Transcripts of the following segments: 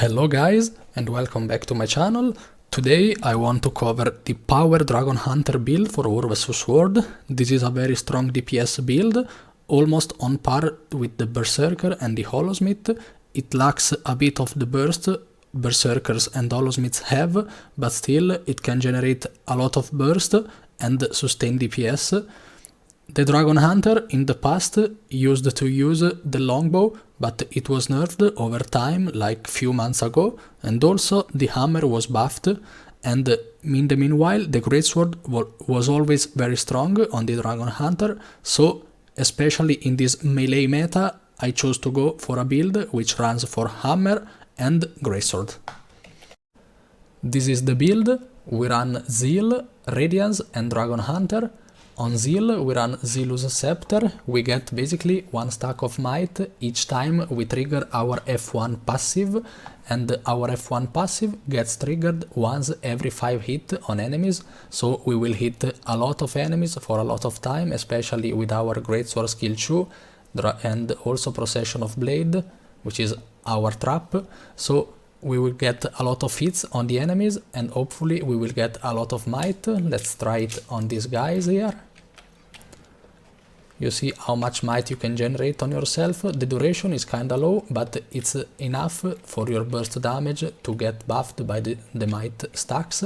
Hello guys and welcome back to my channel. Today I want to cover the Power Dragonhunter build for War vs World. This is a very strong DPS build, almost on par with the Berserker and the Holosmith. It lacks a bit of the burst Berserkers and Holosmiths have, but still it can generate a lot of burst and sustain DPS. The Dragonhunter in the past used to use the longbow, but it was nerfed over time, like few months ago, and also the hammer was buffed, and in the meanwhile the Greatsword was always very strong on the Dragonhunter, so especially in this melee meta I chose to go for a build which runs for hammer and Greatsword. This is the build. We run Zeal, Radiance and Dragonhunter. On Zeal we run Zealous Scepter. We get basically one stack of might each time we trigger our F1 passive, and our F1 passive gets triggered once every 5 hits on enemies, so we will hit a lot of enemies for a lot of time, especially with our Greatsword Skill 2 and also Procession of Blade, which is our trap, so we will get a lot of hits on the enemies and hopefully we will get a lot of might. Let's try it on these guys here. You see how much might you can generate on yourself. The duration is kinda low, but it's enough for your burst damage to get buffed by the might stacks.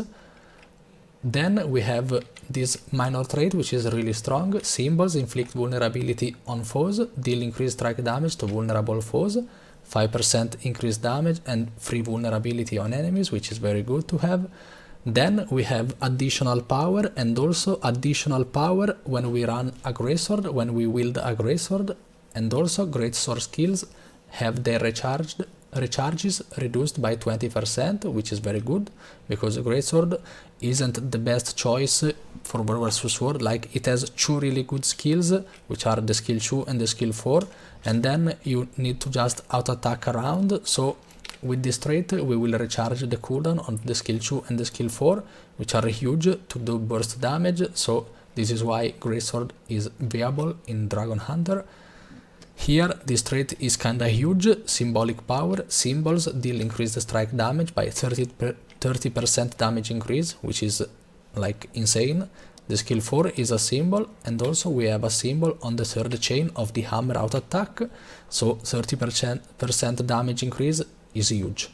Then we have this minor trait which is really strong. Symbols inflict vulnerability on foes, deal increased strike damage to vulnerable foes, 5% increased damage and free vulnerability on enemies, which is very good to have. Then we have additional power and also additional power when we run a Greatsword, when we wield a Greatsword, and also Greatsword Skills have their recharges reduced by 20%, which is very good, because Greatsword isn't the best choice for War vs World. Like, it has two really good skills, which are the skill 2 and the skill 4, and then you need to just auto attack around, so with this trait we will recharge the cooldown on the skill 2 and the skill 4, which are huge to do burst damage, so this is why Greatsword is viable in Dragonhunter. Here this trait is kinda huge. Symbolic power. Symbols deal increased strike damage by 30% damage increase, which is like insane. The skill 4 is a symbol, and also we have a symbol on the third chain of the hammer auto attack, so 30% damage increase is huge.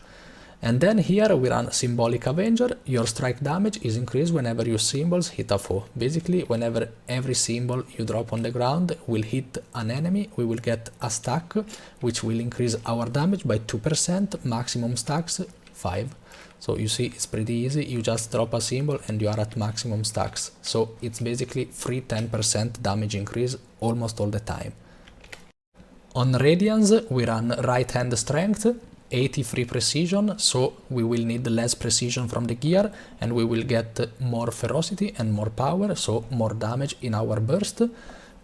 And then here we run Symbolic Avenger. Your strike damage is increased whenever your symbols hit a foe. Basically, whenever every symbol you drop on the ground will hit an enemy, we will get a stack which will increase our damage by 2%, maximum stacks 5. So you see, it's pretty easy. You just drop a symbol and you are at maximum stacks. So it's basically free 10% damage increase almost all the time. On Radiance we run Right Hand Strength, 83 precision, so we will need less precision from the gear and we will get more ferocity and more power, so more damage in our burst.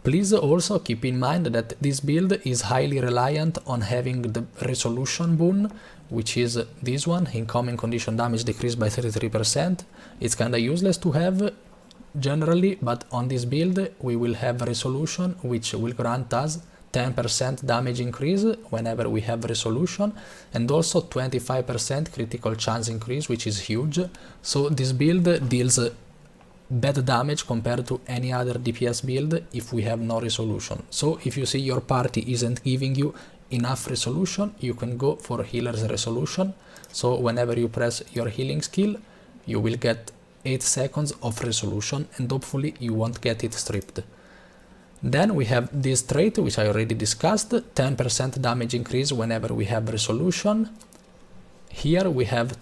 Please also keep in mind that this build is highly reliant on having the resolution boon, which is this one, incoming condition damage decreased by 33%. It's kinda useless to have generally, but on this build we will have resolution, which will grant us 10% damage increase whenever we have resolution, and also 25% critical chance increase, which is huge. So this build deals bad damage compared to any other DPS build if we have no resolution. So if you see your party isn't giving you enough resolution, you can go for healer's resolution. So whenever you press your healing skill, you will get 8 seconds of resolution and hopefully you won't get it stripped. Then we have this trait, which I already discussed, 10% damage increase whenever we have resolution. Here we have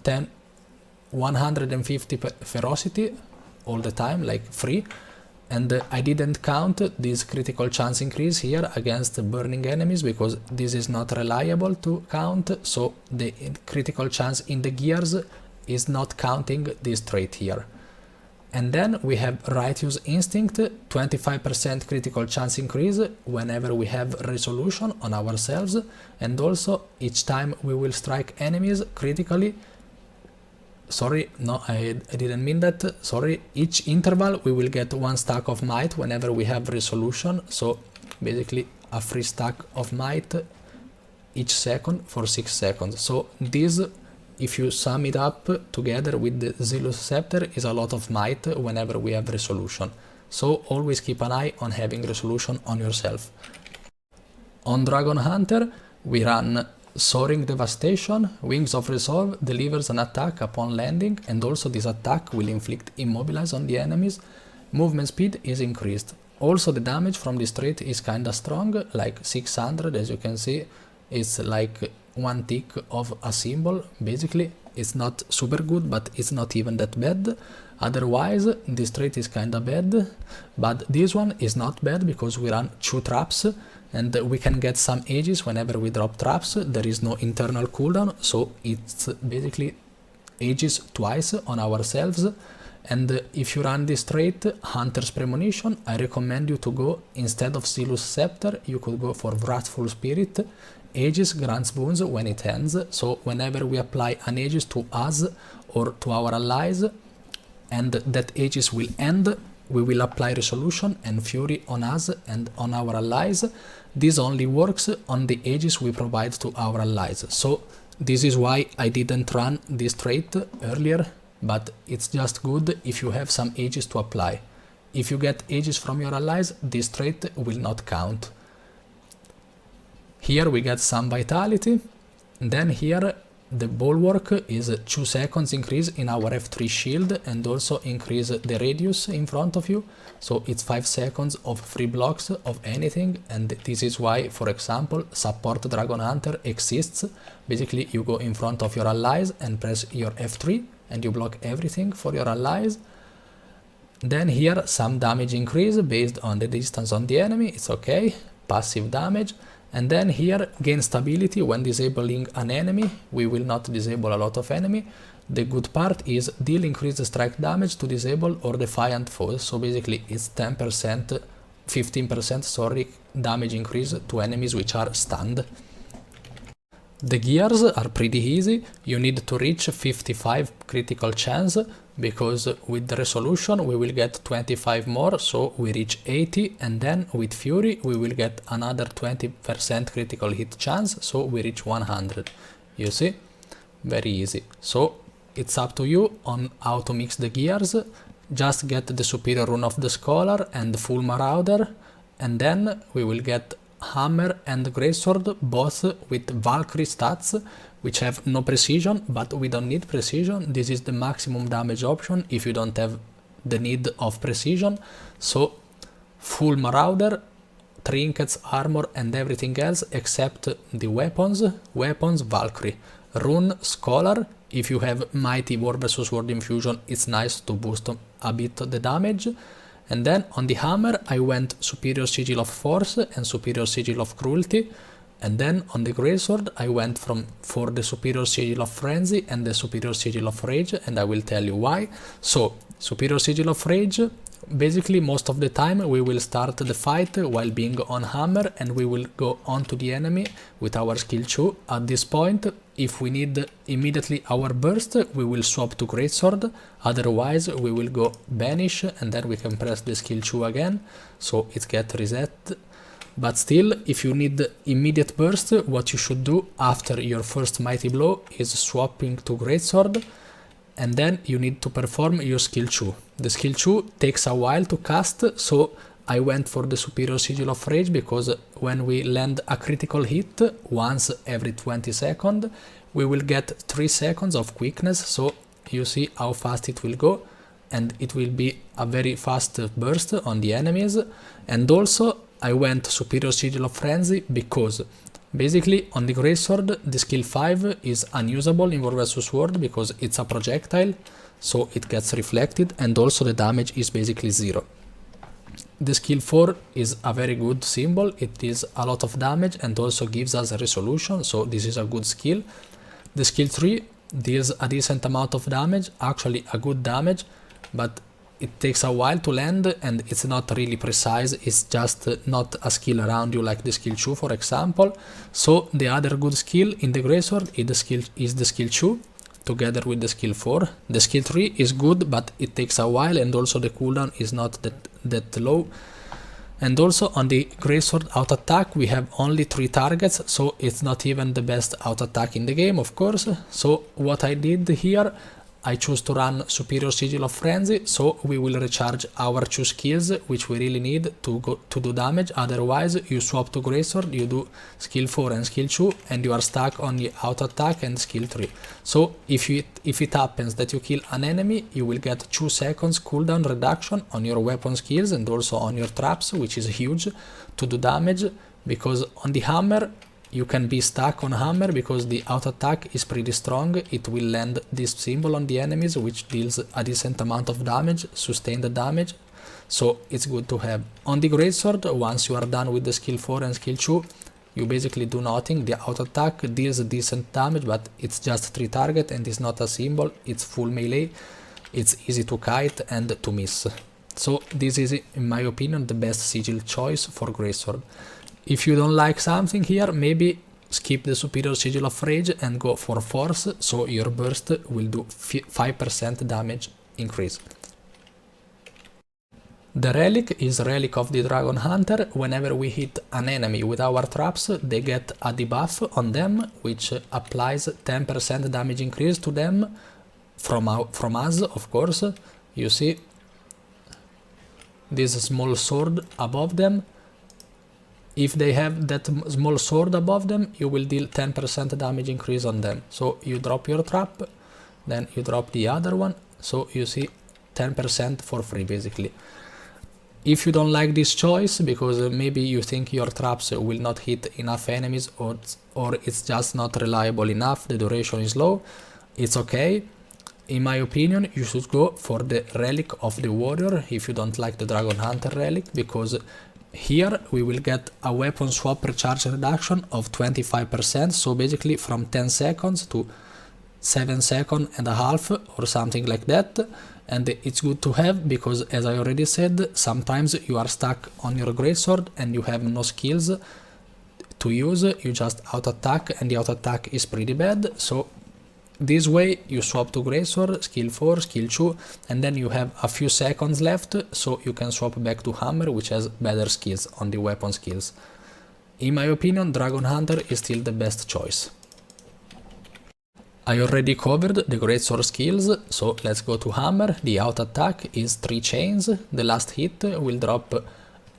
150 ferocity all the time, like free. And I didn't count this critical chance increase here against burning enemies because this is not reliable to count, so the critical chance in the gears is not counting this trait here. And then we have Righteous Instinct, 25% critical chance increase whenever we have resolution on ourselves, and also each time we will strike enemies critically. Sorry, no, I didn't mean that. Sorry, each interval we will get 1 stack of might whenever we have resolution, so basically a free stack of might each second for 6 seconds. So this if you sum it up together with the Zealous Scepter, is a lot of might whenever we have resolution. So always keep an eye on having resolution on yourself. On Dragonhunter, we run Soaring Devastation. Wings of Resolve delivers an attack upon landing, and also this attack will inflict immobilize on the enemies. Movement speed is increased. Also the damage from this trait is kinda strong, like 600, as you can see. It's like one tick of a symbol. Basically, it's not super good, but it's not even that bad. Otherwise, this trait is kinda bad, but this one is not bad because we run 2 traps, and we can get some ages whenever we drop traps. There is no internal cooldown, so it's basically ages twice on ourselves. And if you run this trait, Hunter's Premonition, I recommend you to go, instead of Zealous Scepter, you could go for Wrathful Spirit. Aegis grants boons when it ends, so whenever we apply an Aegis to us or to our allies, and that Aegis will end, we will apply Resolution and Fury on us and on our allies. This only works on the Aegis we provide to our allies. So this is why I didn't run this trait earlier, but it's just good if you have some Aegis to apply. If you get Aegis from your allies, this trait will not count. Here we get some Vitality, then here the Bulwark is 2 seconds increase in our F3 shield and also increase the radius in front of you, so it's 5 seconds of free blocks of anything, and this is why, for example, Support Dragonhunter exists. Basically you go in front of your allies and press your F3 and you block everything for your allies. Then here some damage increase based on the distance on the enemy, it's okay, passive damage. And then here, gain stability when disabling an enemy. We will not disable a lot of enemy. The good part is deal increased strike damage to disable or defiant foes. So basically it's 10%, 15% sorry, damage increase to enemies which are stunned. The gears are pretty easy. You need to reach 55 critical chance, because with the resolution we will get 25 more, so we reach 80, and then with Fury we will get another 20% critical hit chance, so we reach 100. You see? Very easy. So it's up to you on how to mix the gears. Just get the Superior Rune of the Scholar and Full Marauder, and then we will get Hammer and Greatsword, both with Valkyrie stats, which have no precision, but we don't need precision. This is the maximum damage option if you don't have the need of precision. So Full Marauder, trinkets, armor and everything else except the weapons. Weapons, Valkyrie. Rune, Scholar. If you have Mighty War vs Sword Infusion, it's nice to boost a bit the damage. And then on the Hammer I went Superior Sigil of Force and Superior Sigil of Cruelty. And then on the Greatsword I went for the Superior Sigil of Frenzy and the Superior Sigil of Rage, and I will tell you why. So, Superior Sigil of Rage, basically most of the time we will start the fight while being on Hammer, and we will go on to the enemy with our skill 2. At this point, if we need immediately our burst, we will swap to Greatsword, otherwise we will go Banish and then we can press the skill 2 again, so it gets reset. But still, if you need immediate burst, what you should do after your first Mighty Blow is swapping to Greatsword, and then you need to perform your skill 2. The skill 2 takes a while to cast, so I went for the Superior Sigil of Rage, because when we land a critical hit once every 20 seconds, we will get 3 seconds of quickness, so you see how fast it will go, and it will be a very fast burst on the enemies. And also I went Superior Sigil of Frenzy because basically on the Greatsword the skill 5 is unusable in War vs Sword because it's a projectile, so it gets reflected, and also the damage is basically 0. The skill 4 is a very good symbol, it is a lot of damage and also gives us a resolution, so this is a good skill. The skill 3 deals a decent amount of damage, actually a good damage, but it takes a while to land and it's not really precise, it's just not a skill around you like the skill 2 for example. So the other good skill in the Greatsword is the skill 2 together with the skill 4. The skill 3 is good, but it takes a while and also the cooldown is not that low. And also on the Greatsword auto attack we have only 3 targets, so it's not even the best auto attack in the game, of course. So what I did here, I choose to run Superior Sigil of Frenzy, so we will recharge our 2 skills, which we really need to do damage. Otherwise, you swap to Greatsword, you do skill 4 and skill 2, and you are stuck on the auto attack and skill 3. So if it happens that you kill an enemy, you will get 2 seconds cooldown reduction on your weapon skills and also on your traps, which is huge to do damage, because on the hammer, you can be stuck on hammer because the auto attack is pretty strong. It will land this symbol on the enemies, which deals a decent amount of damage, sustained damage. So it's good to have. On the Greatsword, once you are done with the skill 4 and skill 2, you basically do nothing. The auto attack deals decent damage, but it's just 3 target and it's not a symbol. It's full melee. It's easy to kite and to miss. So this is, in my opinion, the best sigil choice for Greatsword. If you don't like something here, maybe skip the Superior Sigil of Rage and go for Force, so your burst will do 5% damage increase. The relic is Relic of the Dragonhunter. Whenever we hit an enemy with our traps, they get a debuff on them, which applies 10% damage increase to them from us, of course. You see this small sword above them. If they have that small sword above them, you will deal 10% damage increase on them. So you drop your trap, then you drop the other one, so you see 10% for free basically. If you don't like this choice, because maybe you think your traps will not hit enough enemies, or it's just not reliable enough, the duration is low, it's okay. In my opinion, you should go for the Relic of the Warrior if you don't like the Dragonhunter relic, because here we will get a weapon swap recharge reduction of 25%, so basically from 10 seconds to 7 seconds and a half or something like that. And it's good to have because, as I already said, sometimes you are stuck on your Greatsword and you have no skills to use, you just auto attack and the auto attack is pretty bad. So this way you swap to Greatsword, skill 4, skill 2, and then you have a few seconds left, so you can swap back to Hammer, which has better skills on the weapon skills. In my opinion, Dragonhunter is still the best choice. I already covered the Greatsword skills, so let's go to Hammer. The auto attack is 3 chains. The last hit will drop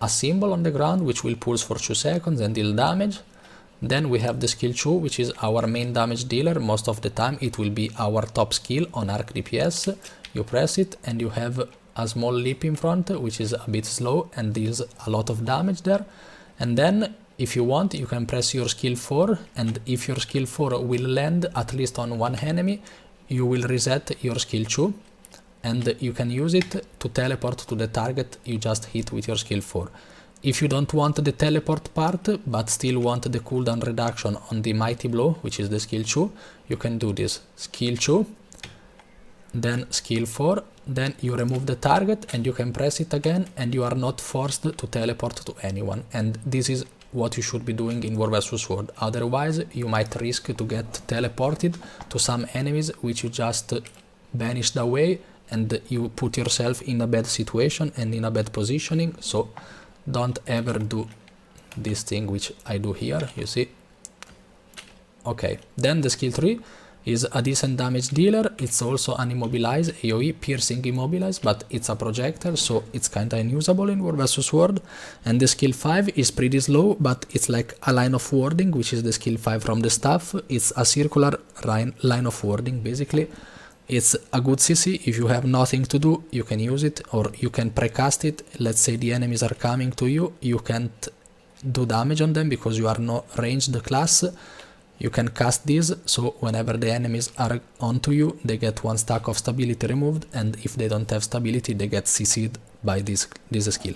a symbol on the ground, which will pulse for 2 seconds and deal damage. Then we have the skill 2, which is our main damage dealer. Most of the time it will be our top skill on arc DPS. You press it and you have a small leap in front, which is a bit slow and deals a lot of damage there. And then if you want, you can press your skill 4, and if your skill 4 will land at least on one enemy, you will reset your skill 2 and you can use it to teleport to the target you just hit with your skill 4. If you don't want the teleport part, but still want the cooldown reduction on the Mighty Blow, which is the skill 2, you can do this. Skill 2, then skill 4, then you remove the target and you can press it again and you are not forced to teleport to anyone. And this is what you should be doing in War vs Sword. Otherwise, you might risk to get teleported to some enemies which you just banished away, and you put yourself in a bad situation and in a bad positioning. So don't ever do this thing which I do here, you see. Okay, then the skill 3 is a decent damage dealer. It's also an immobilize, AoE, piercing immobilize, but it's a projectile, so it's kinda unusable in War vs Sword. And the skill 5 is pretty slow, but it's like a line of warding, which is the skill 5 from the staff. It's a circular line of warding, basically. It's a good CC. If you have nothing to do, you can use it, or you can precast it. Let's say the enemies are coming to you, you can't do damage on them because you are not ranged class. You can cast this, so whenever the enemies are onto you, they get 1 stack of stability removed, and if they don't have stability, they get CC'd by this skill.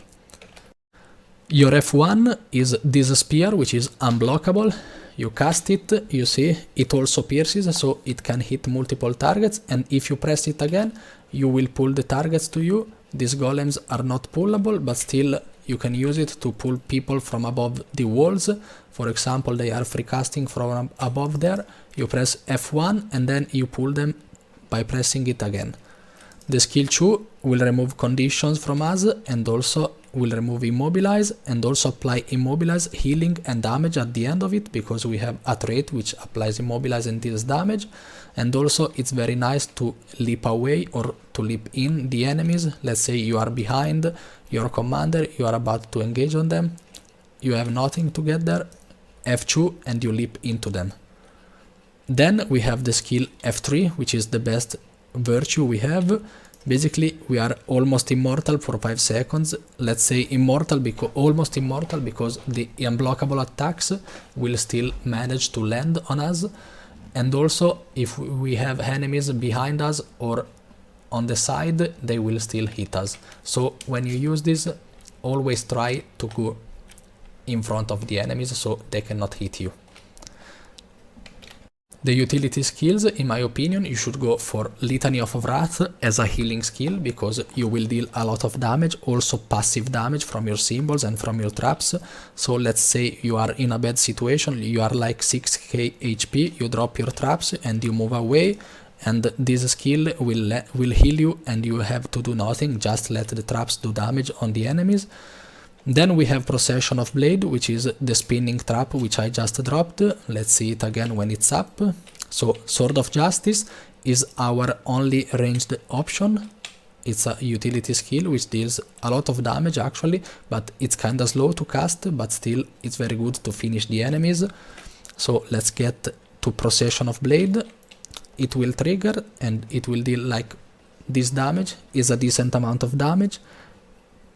Your F1 is this spear, which is unblockable. You cast it, you see, it also pierces, so it can hit multiple targets, and if you press it again, you will pull the targets to you. These golems are not pullable, but still you can use it to pull people from above the walls. For example, they are free casting from above there. You press F1 and then you pull them by pressing it again. The skill 2 will remove conditions from us and also will remove immobilize and also apply immobilize, healing and damage at the end of it, because we have a trait which applies immobilize and deals damage. And also it's very nice to leap away or to leap in the enemies. Let's say you are behind your commander, you are about to engage on them, you have nothing to get there, F2 and you leap into them. Then we have the skill F3, which is the best virtue we have. Basically we are almost immortal for 5 seconds. Let's say immortal because almost immortal because the unblockable attacks will still manage to land on us, and also if we have enemies behind us or on the side, they will still hit us. So when you use this, always try to go in front of the enemies so they cannot hit you. The utility skills, in my opinion, you should go for Litany of Wrath as a healing skill, because you will deal a lot of damage, also passive damage from your symbols and from your traps. So let's say you are in a bad situation, you are like 6k HP, you drop your traps and you move away, and this skill will heal you and you have to do nothing, just let the traps do damage on the enemies. Then we have Procession of Blade, which is the spinning trap which I just dropped. Let's see it again when it's up. So Sword of Justice is our only ranged option. It's a utility skill which deals a lot of damage actually, but it's kinda slow to cast, but still it's very good to finish the enemies. So let's get to Procession of Blade. It will trigger and it will deal like this damage, is a decent amount of damage.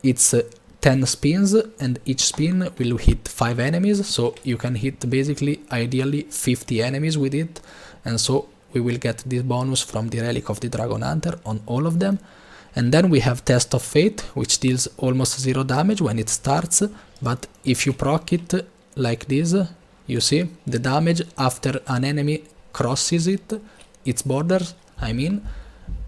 It's 10 spins and each spin will hit 5 enemies, so you can hit basically ideally 50 enemies with it, and so we will get this bonus from the Relic of the Dragonhunter on all of them. And then we have Test of Fate, which deals almost 0 damage when it starts, but if you proc it like this, you see the damage after an enemy crosses its borders,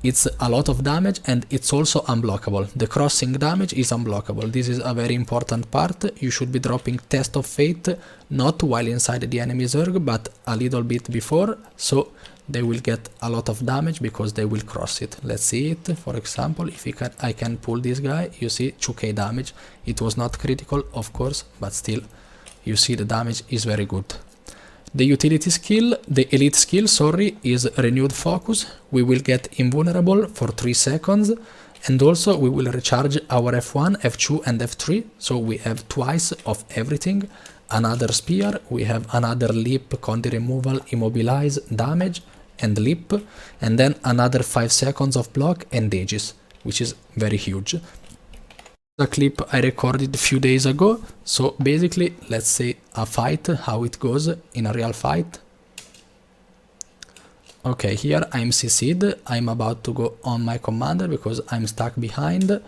it's a lot of damage, and it's also unblockable. The crossing damage is unblockable. This is a very important part. You should be dropping Test of Fate not while inside the enemy zerg, but a little bit before, so they will get a lot of damage because they will cross it. Let's see it. For example, if I can pull this guy, you see 2k damage. It was not critical, of course, but still, you see the damage is very good. The utility skill, the elite skill, sorry, is Renewed Focus. We will get invulnerable for 3 seconds, and also we will recharge our F1, F2 and F3, so we have twice of everything. Another spear, we have another leap, Condi removal, immobilize, damage and leap, and then another 5 seconds of block and Aegis, which is very huge. A clip I recorded a few days ago, so basically let's say a fight, how it goes in a real fight. Okay, here I'm CC'd, I'm about to go on my commander because I'm stuck behind.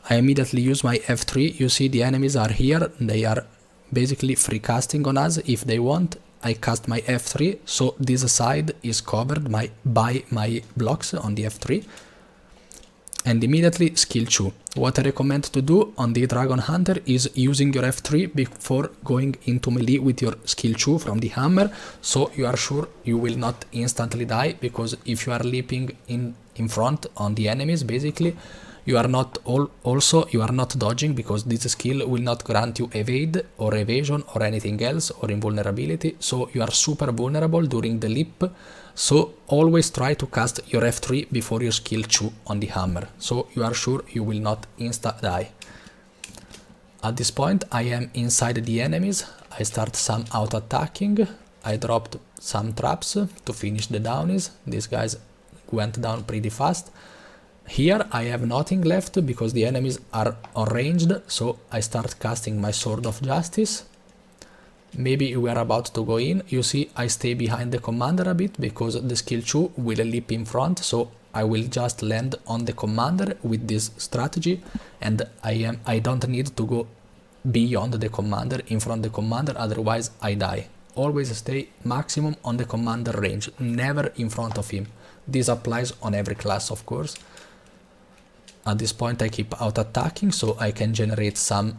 I immediately use my F3, you see the enemies are here, they are basically free casting on us if they want. I cast my F3, so this side is covered by my blocks on the F3. And immediately skill 2. What I recommend to do on the Dragonhunter is using your F3 before going into melee with your skill 2 from the hammer, so you are sure you will not instantly die, because if you are leaping in front on the enemies, basically you are not you are not dodging, because this skill will not grant you evade or evasion or anything else or invulnerability, so you are super vulnerable during the leap. So always try to cast your F3 before your skill 2 on the hammer, so you are sure you will not insta die. At this point I am inside the enemies, I start some auto attacking, I dropped some traps to finish the downies, these guys went down pretty fast. Here I have nothing left because the enemies are unranged, so I start casting my Sword of Justice. Maybe we are about to go in, you see I stay behind the commander a bit because the skill 2 will leap in front, so I will just land on the commander with this strategy, and I don't need to go beyond the commander, in front of the commander, otherwise I die. Always stay maximum on the commander range, never in front of him. This applies on every class, of course. At this point I keep out attacking so I can generate some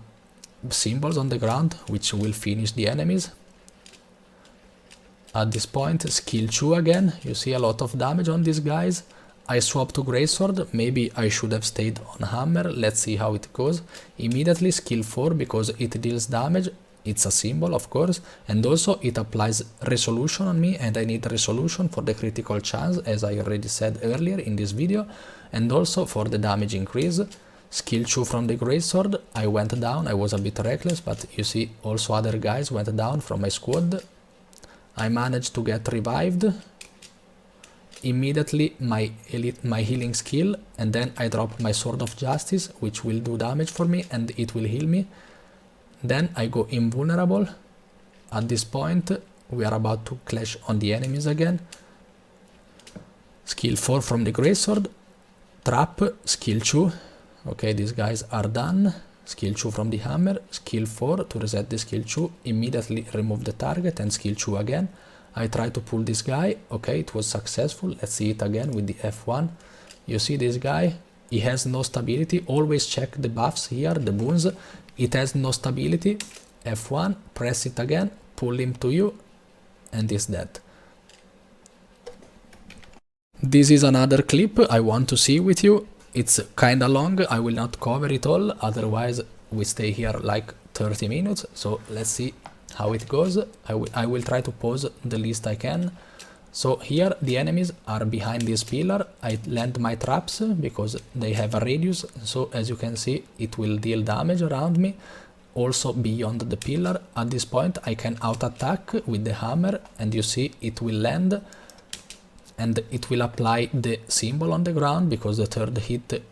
symbols on the ground which will finish the enemies. At this point skill 2 again, you see a lot of damage on these guys. I swap to Greatsword, maybe I should have stayed on Hammer, let's see how it goes. Immediately skill 4 because it deals damage, it's a symbol of course, and also it applies resolution on me and I need resolution for the critical chance as I already said earlier in this video, and also for the damage increase. Skill 2 from the Greatsword, I went down, I was a bit reckless, but you see also other guys went down from my squad. I managed to get revived. Immediately my healing skill, and then I drop my Sword of Justice, which will do damage for me and it will heal me. Then I go invulnerable. At this point we are about to clash on the enemies again. Skill 4 from the Greatsword, trap, skill 2. Okay, these guys are done. Skill 2 from the hammer, skill 4 to reset the skill 2, immediately remove the target and skill 2 again. I try to pull this guy, okay, it was successful. Let's see it again with the F1. You see this guy, he has no stability, always check the buffs here, the boons. It has no stability, F1, press it again, pull him to you, and he's dead. This is another clip I want to see with you. It's kinda long, I will not cover it all, otherwise we stay here like 30 minutes, so let's see how it goes. I will try to pause the least I can. So here the enemies are behind this pillar. I land my traps because they have a radius, so as you can see it will deal damage around me, also beyond the pillar. At this point I can out attack with the hammer and you see it will land and it will apply the symbol on the ground because the third hit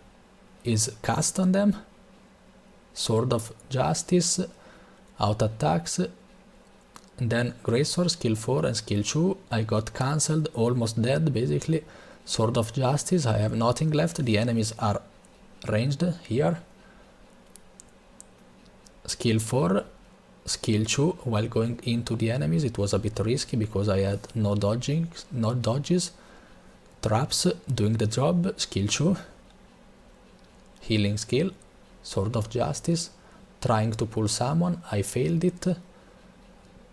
is cast on them. Sword of Justice, out attacks, and then Greatsword, skill 4 and skill 2, I got cancelled, almost dead basically. Sword of Justice, I have nothing left, the enemies are ranged here. Skill 4, skill 2, while going into the enemies it was a bit risky because I had no dodges. Traps, doing the job, skill 2. Healing skill, Sword of Justice, trying to pull someone, I failed it.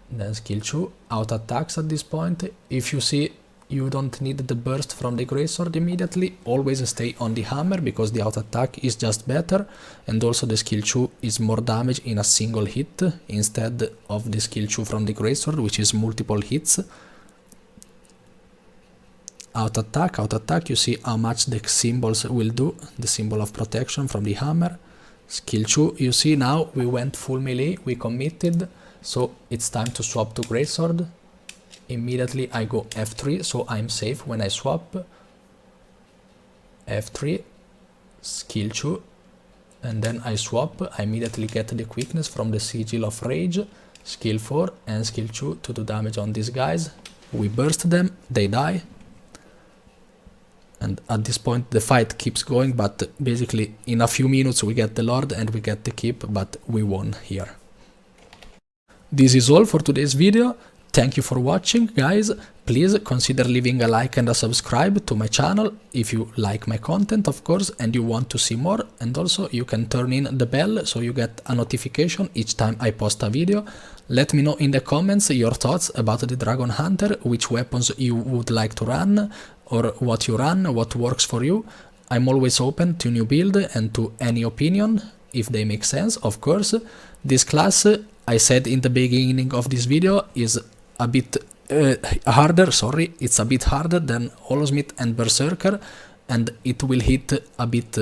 Then skill 2, out attacks at this point. If you see you don't need the burst from the Greatsword immediately, always stay on the hammer because the out attack is just better, and also the skill 2 is more damage in a single hit instead of the skill 2 from the Greatsword, which is multiple hits. Out attack, you see how much the symbols will do, the symbol of protection from the hammer. Skill 2, you see now we went full melee, we committed, so it's time to swap to Greatsword. Immediately I go F3, so I'm safe when I swap. F3, skill 2, and then I swap, I immediately get the quickness from the Sigil of Rage, skill 4 and skill 2 to do damage on these guys. We burst them, they die. And at this point the fight keeps going, but basically in a few minutes we get the Lord and we get the keep, but we won here. This is all for today's video. Thank you for watching, guys. Please consider leaving a like and a subscribe to my channel if you like my content, of course, and you want to see more. And also you can turn in the bell so you get a notification each time I post a video. Let me know in the comments your thoughts about the Dragonhunter, which weapons you would like to run, or what you run, what works for you. I'm always open to new build and to any opinion, if they make sense, of course. This class, I said in the beginning of this video, is a bit harder, it's a bit harder than Holosmiths and Berserker, and it will hit a bit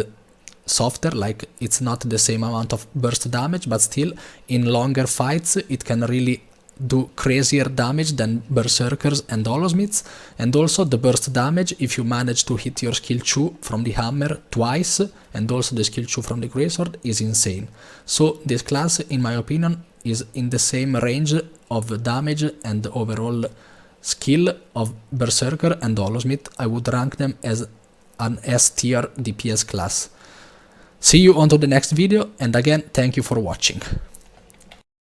softer, like it's not the same amount of burst damage, but still in longer fights it can really do crazier damage than Berserkers and Holosmiths. And also the burst damage, if you manage to hit your skill 2 from the hammer twice and also the skill 2 from the Greatsword, is insane. So this class, in my opinion, is in the same range of damage and overall skill of Berserker and Holosmith. I would rank them as an S tier DPS class. See you on to the next video, and again, thank you for watching.